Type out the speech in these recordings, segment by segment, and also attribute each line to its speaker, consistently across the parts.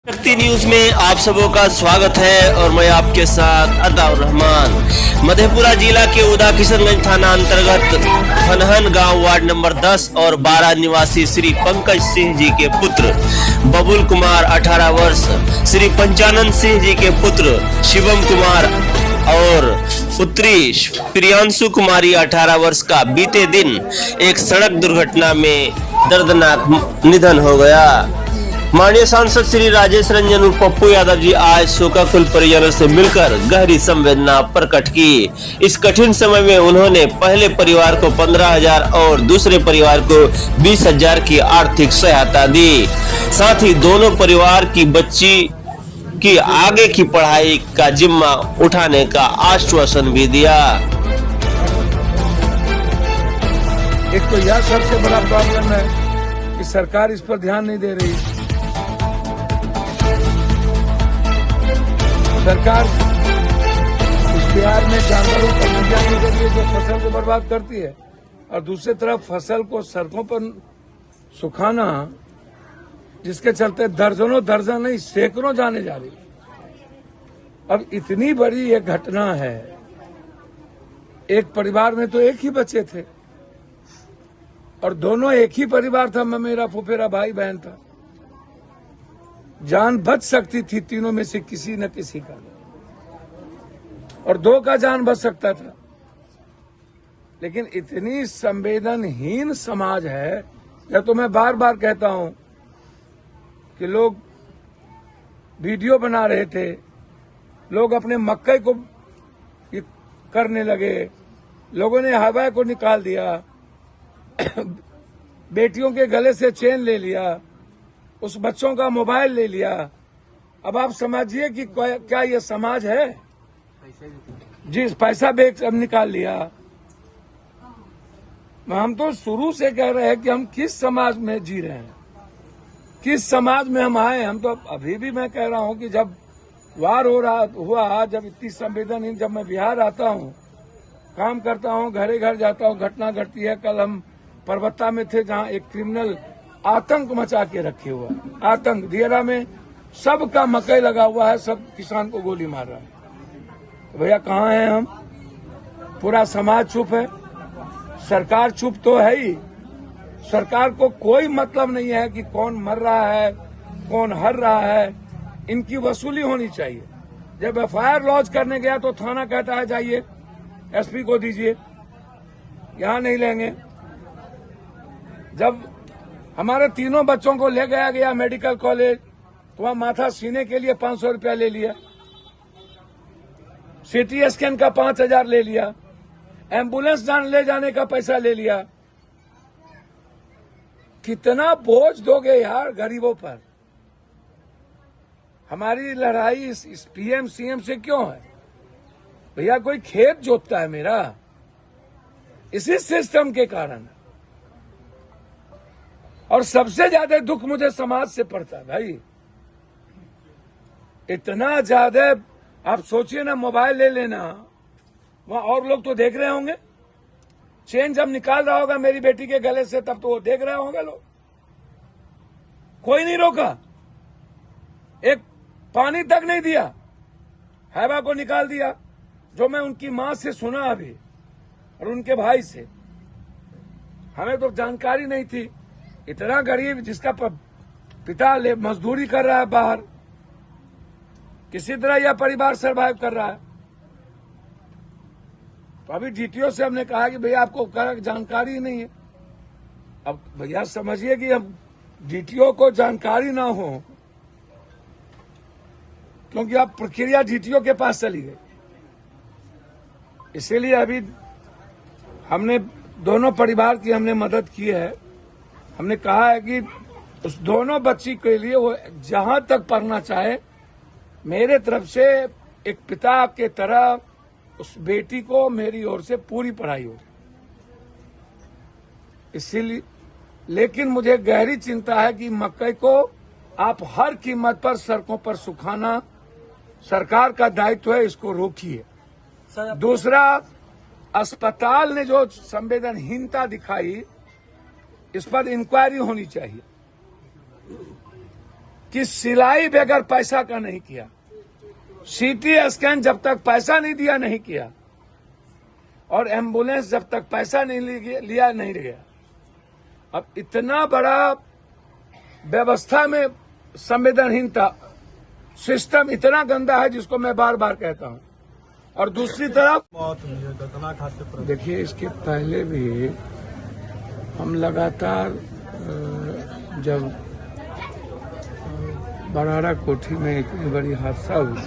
Speaker 1: शक्ति न्यूज में आप सबों का स्वागत है और मैं आपके साथ अताउर रहमान। मधेपुरा जिला के उदा किशनगंज थाना अंतर्गत फनहन गांव वार्ड नंबर 10 और 12 निवासी श्री पंकज सिंह जी के पुत्र बबुल कुमार 18 वर्ष, श्री पंचानंद सिंह जी के पुत्र शिवम कुमार और पुत्री प्रियांशु कुमारी 18 वर्ष का बीते दिन एक सड़क दुर्घटना में दर्दनाक निधन हो गया। माननीय सांसद श्री राजेश रंजन उर्फ पप्पू यादव जी आज शोकाकुल परिजनों से मिलकर गहरी संवेदना प्रकट की। इस कठिन समय में उन्होंने पहले परिवार को 15,000 और दूसरे परिवार को 20,000 की आर्थिक सहायता दी। साथ ही दोनों परिवार की बच्ची की आगे की पढ़ाई का जिम्मा उठाने का आश्वासन भी दिया।
Speaker 2: एक तो यह सबसे बड़ा प्रॉब्लम है कि सरकार इस पर ध्यान नहीं दे रही। सरकार इस बिहार में जानवरों का पूजा नहीं कर रही है जो फसल को बर्बाद करती है, और दूसरी तरफ फसल को सड़कों पर सुखाना जिसके चलते दर्जनों दर्जन नहीं सैकड़ों जाने जा रही। अब इतनी बड़ी एक घटना है। एक परिवार में तो एक ही बच्चे थे और दोनों एक ही परिवार था, मेरा फुफेरा भाई बहन था। जान बच सकती थी तीनों में से किसी न किसी का, और दो का जान बच सकता था। लेकिन इतनी संवेदनहीन समाज है। या तो मैं बार बार कहता हूं कि लोग वीडियो बना रहे थे, लोग अपने मक्के को करने लगे, लोगों ने हवा को निकाल दिया, बेटियों के गले से चेन ले लिया, उस बच्चों का मोबाइल ले लिया। अब आप समझिए कि क्या ये समाज है? जिस पैसा बेच अब निकाल लिया। हम तो शुरू से कह रहे हैं कि हम किस समाज में जी रहे हैं, किस समाज में हम आए। हम तो अभी भी मैं कह रहा हूं कि जब वार हुआ, जब इतनी संवेदनहीन, जब मैं बिहार आता हूं, काम करता हूं, घरे घर जाता हूं, घटना घटती है। कल हम परबत्ता में थे जहां एक क्रिमिनल आतंक मचा के रखे हुआ, आतंक दियरा में सबका मकई लगा हुआ है, सब किसान को गोली मार रहा है। तो भैया कहाँ हैं हम? पूरा समाज चुप है, सरकार चुप तो है ही। सरकार को कोई मतलब नहीं है कि कौन मर रहा है, कौन हर रहा है। इनकी वसूली होनी चाहिए। जब एफआईआर लॉन्च करने गया तो थाना कहता है जाइए एसपी को दीजिए, यहां नहीं लेंगे। जब हमारे तीनों बच्चों को ले गया मेडिकल कॉलेज, तो वहां माथा सीने के लिए 500 रुपया ले लिया, सीटी स्कैन का 5,000 ले लिया, एम्बुलेंस ले जाने का पैसा ले लिया। कितना बोझ दोगे यार गरीबों पर? हमारी लड़ाई इस पीएम सीएम से क्यों है? भैया कोई खेत जोतता है मेरा, इसी सिस्टम के कारण। और सबसे ज्यादा दुख मुझे समाज से पड़ता है भाई। इतना ज्यादा आप सोचिए ना, मोबाइल ले लेना, वहां और लोग तो देख रहे होंगे। चेन जब निकाल रहा होगा मेरी बेटी के गले से, तब तो वो देख रहे होंगे लोग। कोई नहीं रोका, एक पानी तक नहीं दिया, हैवा को निकाल दिया। जो मैं उनकी मां से सुना अभी और उनके भाई से, हमें तो जानकारी नहीं थी। इतना गरीब जिसका पिता मजदूरी कर रहा है बाहर, किसी तरह यह परिवार सरवाइव कर रहा है। तो अभी डीटीओ से हमने कहा कि भैया आपको जानकारी ही नहीं है। अब भैया समझिए कि अब डीटीओ को जानकारी ना हो, क्योंकि अब प्रक्रिया डीटीओ के पास चली गई। इसीलिए अभी हमने दोनों परिवार की हमने मदद की है। हमने कहा है कि उस दोनों बच्ची के लिए वो जहां तक पढ़ना चाहे, मेरे तरफ से एक पिता के तरह उस बेटी को मेरी ओर से पूरी पढ़ाई हो। इसीलिए लेकिन मुझे गहरी चिंता है कि मकई को आप हर कीमत पर सड़कों पर सुखाना सरकार का दायित्व है, इसको रोकिए। दूसरा, अस्पताल ने जो संवेदनहीनता दिखाई, इस पर इंक्वायरी होनी चाहिए। कि सिलाई बगैर पैसा का नहीं किया, सीटी स्कैन जब तक पैसा नहीं दिया नहीं किया, और एम्बुलेंस जब तक पैसा नहीं लिया नहीं गया। अब इतना बड़ा व्यवस्था में संवेदनहीनता, सिस्टम इतना गंदा है जिसको मैं बार बार कहता हूं। और दूसरी तरफ देखिए, इसके पहले भी हम लगातार जब बराड़ा कोठी में इतनी बड़ी हादसा हुई,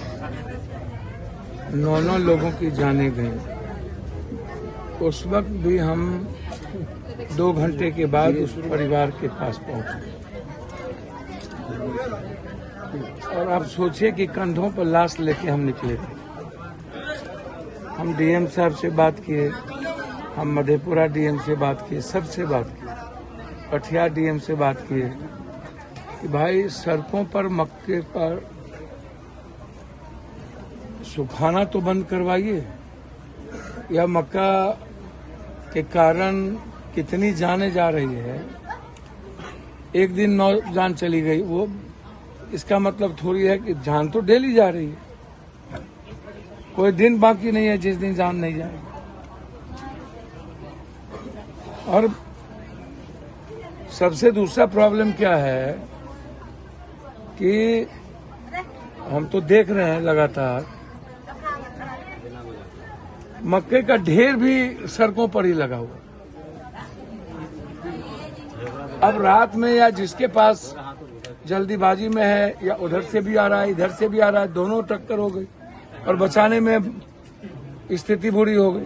Speaker 2: 9 लोगों की जानें गई, उस वक्त भी हम 2 घंटे के बाद उस परिवार के पास पहुंचे। और आप सोचिए कि कंधों पर लाश लेके हम निकले थे। हम डीएम साहब से बात किए, हम मधेपुरा डीएम से बात किए, सबसे बात की, कटिहार डीएम से बात किए कि भाई सड़कों पर मक्के पर सुखाना तो बंद करवाइए, या मक्का के कारण कितनी जानें जा रही है। एक दिन 9 जान चली गई, वो इसका मतलब थोड़ी है कि जान तो डेली जा रही है। कोई दिन बाकी नहीं है जिस दिन जान नहीं जाए। और सबसे दूसरा प्रॉब्लम क्या है कि हम तो देख रहे हैं लगातार मक्के का ढेर भी सड़कों पर ही लगा हुआ। अब रात में या जिसके पास जल्दीबाजी में है, या उधर से भी आ रहा है इधर से भी आ रहा है, दोनों टक्कर हो गई और बचाने में स्थिति बुरी हो गई।